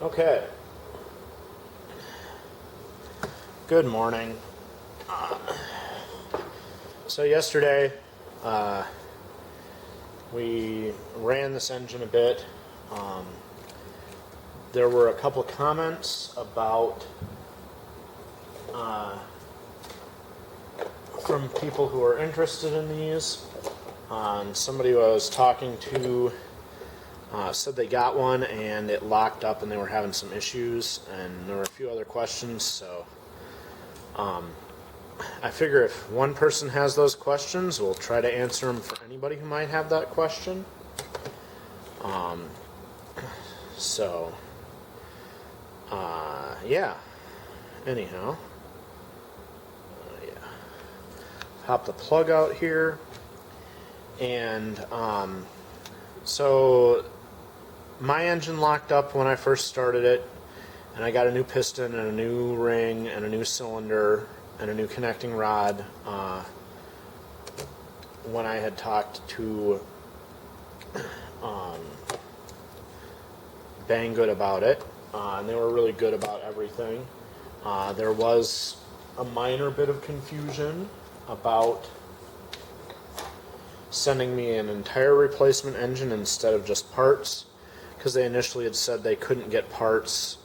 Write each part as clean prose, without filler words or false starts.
Okay. Good morning. So yesterday, we ran this engine a bit. There were a couple comments about from people who are interested in these. Somebody who I was talking to said they got one and it locked up and they were having some issues, and there were a few other questions, so I figure if one person has those questions, we'll try to answer them for anybody who might have that question. Yeah. Anyhow, yeah. Pop the plug out here, and so my engine locked up when I first started it, and I got a new piston and a new ring and a new cylinder and a new connecting rod when I had talked to Banggood about it, and they were really good about everything. There was a minor bit of confusion about sending me an entire replacement engine instead of just parts, because they initially had said they couldn't get parts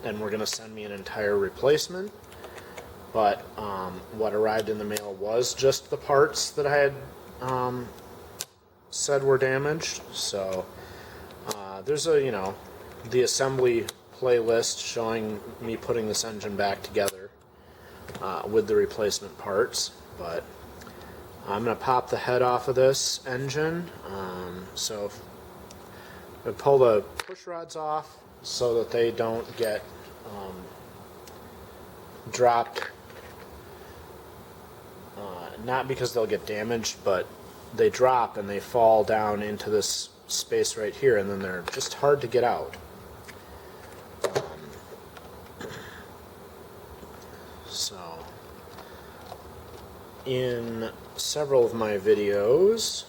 and were going to send me an entire replacement. But what arrived in the mail was just the parts that I had said were damaged. So there's the assembly playlist showing me putting this engine back together with the replacement parts. But I'm going to pop the head off of this engine. So I pull the push rods off so that they don't get dropped. Not because they'll get damaged, but they drop and they fall down into this space right here, and then they're just hard to get out. So, in several of my videos,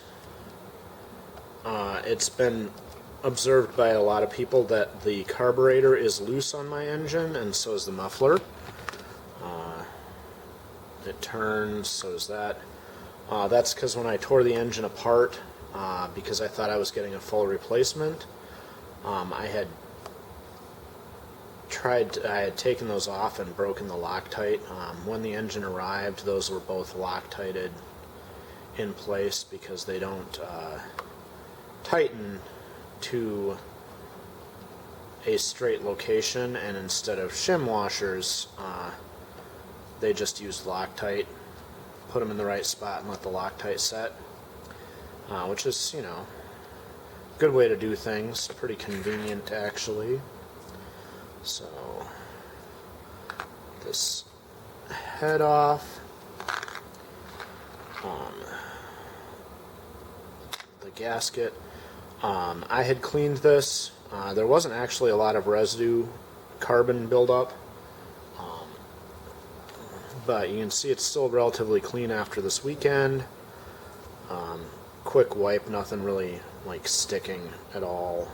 it's been observed by a lot of people that the carburetor is loose on my engine, and so is the muffler. It turns, so does that. That's because when I tore the engine apart, because I thought I was getting a full replacement, I had taken those off and broken the Loctite. When the engine arrived, those were both Loctited in place because they don't tighten to a straight location, and instead of shim washers, they just used Loctite, put them in the right spot and let the Loctite set, which is, a good way to do things, pretty convenient actually. So, this head off, the gasket. I had cleaned this. There wasn't actually a lot of residue carbon buildup, but you can see it's still relatively clean after this weekend. Quick wipe, nothing really sticking at all.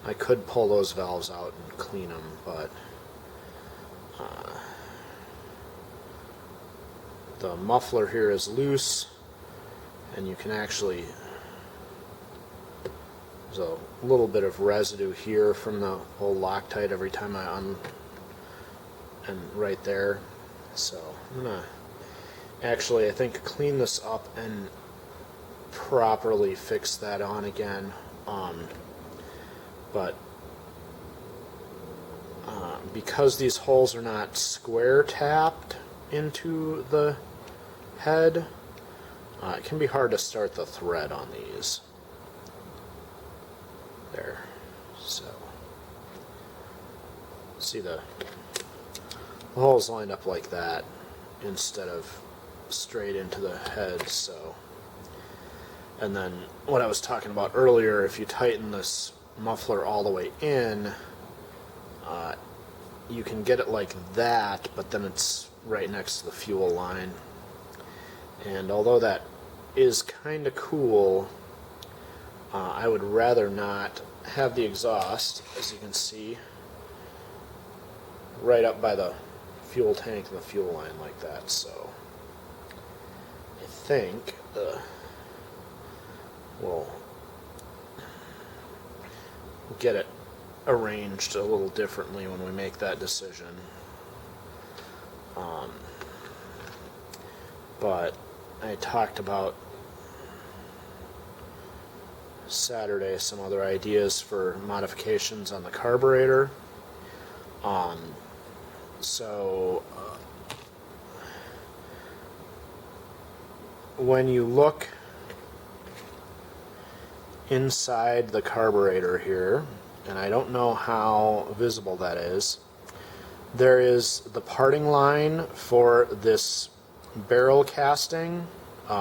I could pull those valves out and clean them, but the muffler here is loose, and you can actually, there's a little bit of residue here from the whole Loctite every time I and right there. So I'm gonna actually, I think, clean this up and properly fix that on again. But because these holes are not square tapped into the head, it can be hard to start the thread on these. There. So see the holes lined up like that instead of straight into the head. So, and then what I was talking about earlier, if you tighten this muffler all the way in, you can get it like that, but then it's right next to the fuel line. And although that is kind of cool, I would rather not have the exhaust, as you can see, right up by the fuel tank and the fuel line like that. So I think we'll get it arranged a little differently when we make that decision. But I talked about Saturday some other ideas for modifications on the carburetor. When you look inside the carburetor here, and I don't know how visible that is, there is the parting line for this barrel casting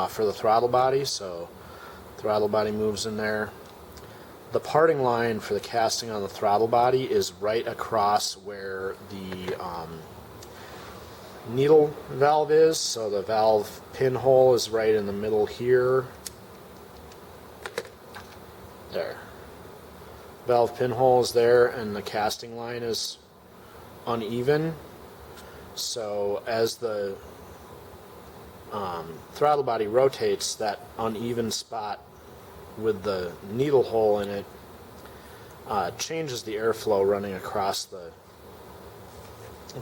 for the throttle body, so throttle body moves in there. The parting line for the casting on the throttle body is right across where the needle valve is, so the valve pinhole is right in the middle here. There. Valve pinhole is there, and the casting line is uneven. So as the throttle body rotates, that uneven spot with the needle hole in it changes the airflow running across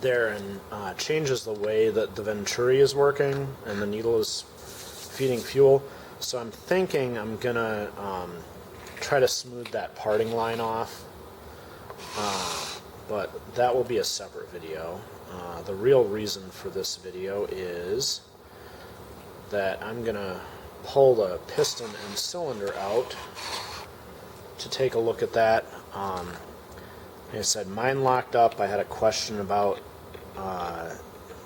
there and changes the way that the venturi is working and the needle is feeding fuel. So I'm thinking I'm gonna try to smooth that parting line off, but that will be a separate video. The real reason for this video is that I'm gonna pull the piston and cylinder out to take a look at that. Like I said, mine locked up. I had a question about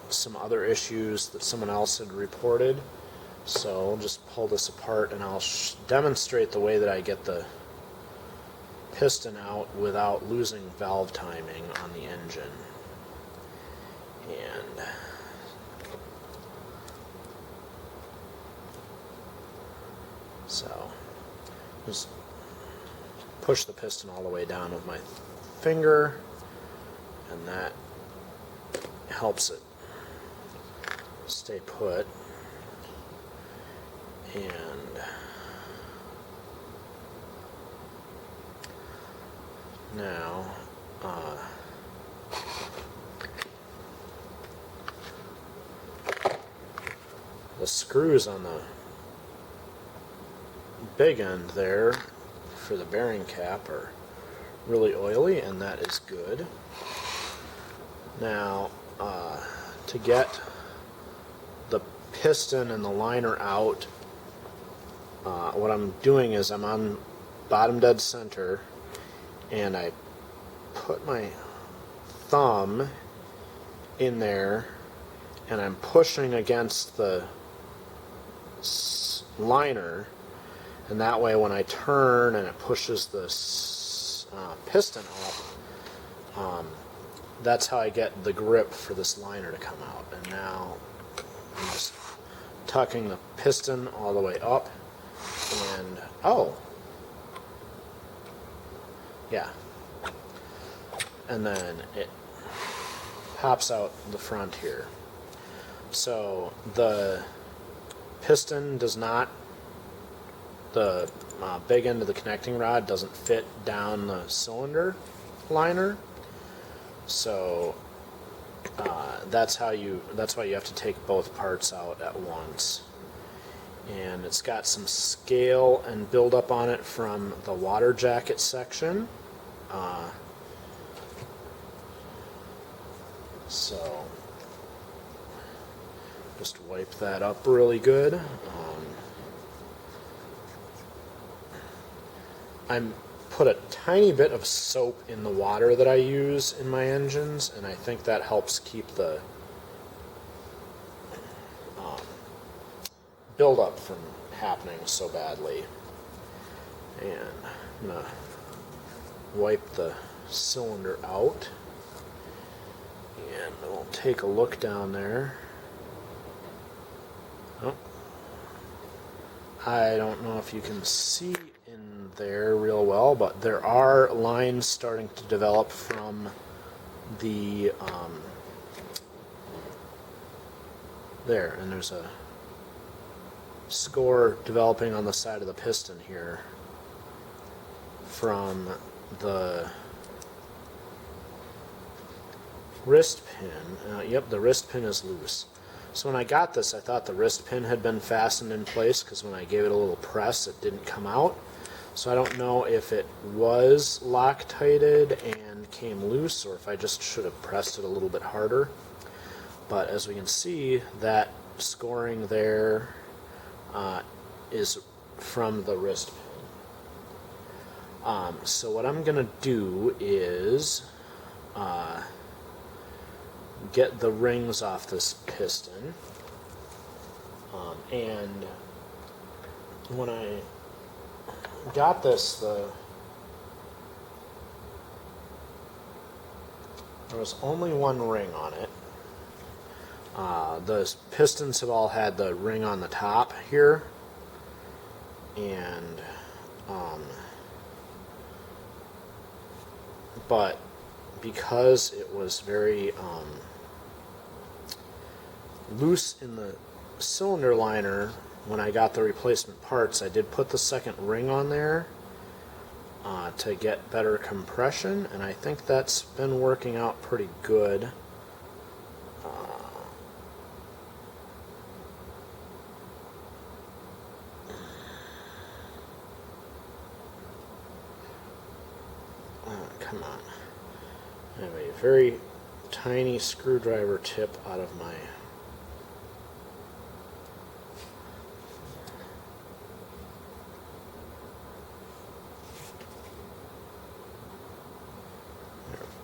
some other issues that someone else had reported, so I'll just pull this apart and I'll demonstrate the way that I get the piston out without losing valve timing on the engine. And so just push the piston all the way down with my finger, and that helps it stay put. And now the screws on the big end there for the bearing cap are really oily, and that is good. Now to get the piston and the liner out, what I'm doing is I'm on bottom dead center, and I put my thumb in there and I'm pushing against the liner, and that way when I turn and it pushes the piston up, that's how I get the grip for this liner to come out. And now I'm just tucking the piston all the way up, and yeah, and then it pops out the front here. So the piston does not, the big end of the connecting rod doesn't fit down the cylinder liner, so that's why you have to take both parts out at once. And it's got some scale and buildup on it from the water jacket section, so just wipe that up really good. I put a tiny bit of soap in the water that I use in my engines, and I think that helps keep the buildup from happening so badly. And I'm going to wipe the cylinder out, and we'll take a look down there. Oh, I don't know if you can see in there real well, but there are lines starting to develop from the there, and there's a score developing on the side of the piston here from the wrist pin. Yep, the wrist pin is loose. So when I got this, I thought the wrist pin had been fastened in place because when I gave it a little press, it didn't come out. So I don't know if it was loctited and came loose or if I just should have pressed it a little bit harder. But as we can see, that scoring there is from the wrist pin. So what I'm going to do is get the rings off this piston, and when I got this, there was only one ring on it. The pistons have all had the ring on the top here, and but because it was very loose in the cylinder liner when I got the replacement parts, I did put the second ring on there to get better compression, and I think that's been working out pretty good. Come on. Anyway, very tiny screwdriver tip out of my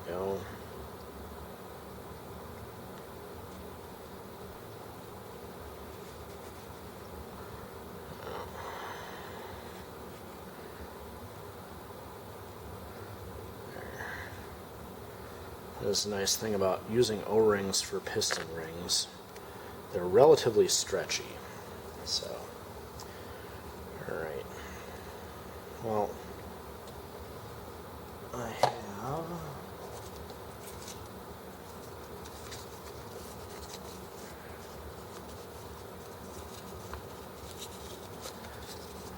go. That's a nice thing about using O-rings for piston rings. They're relatively stretchy. So, alright. Well, I have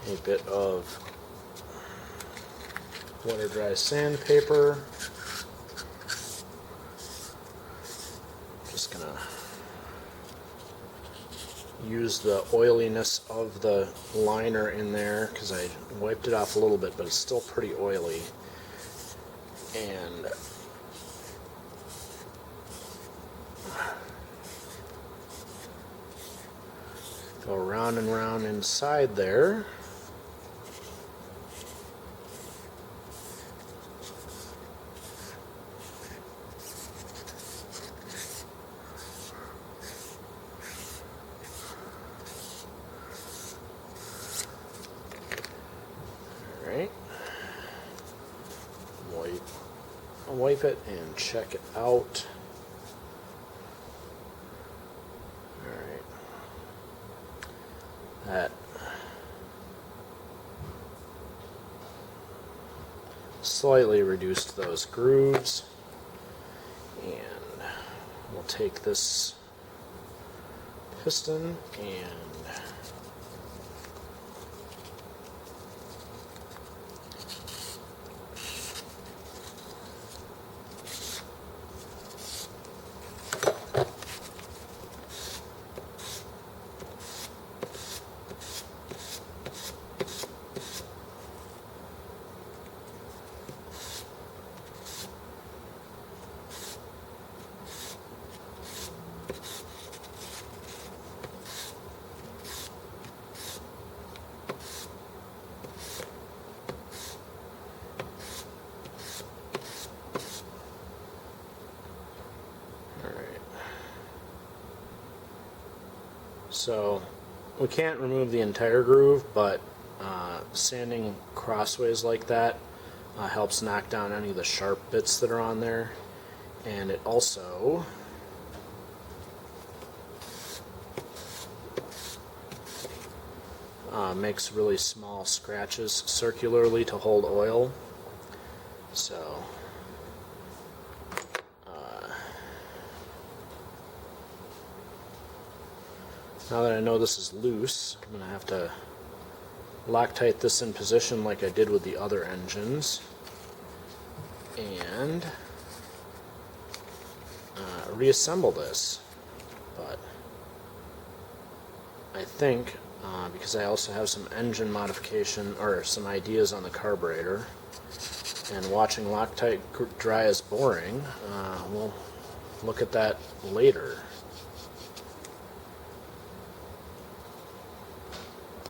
a bit of water dry sandpaper. Just gonna use the oiliness of the liner in there because I wiped it off a little bit, but it's still pretty oily. And go round and round inside there. Alright. Wipe it and check it out. Alright. That slightly reduced those grooves, and we'll take this piston and so we can't remove the entire groove, but sanding crossways like that helps knock down any of the sharp bits that are on there, and it also makes really small scratches circularly to hold oil. So now that I know this is loose, I'm going to have to Loctite this in position like I did with the other engines, and reassemble this. But I think, because I also have some engine modification or some ideas on the carburetor, and watching Loctite dry is boring, we'll look at that later.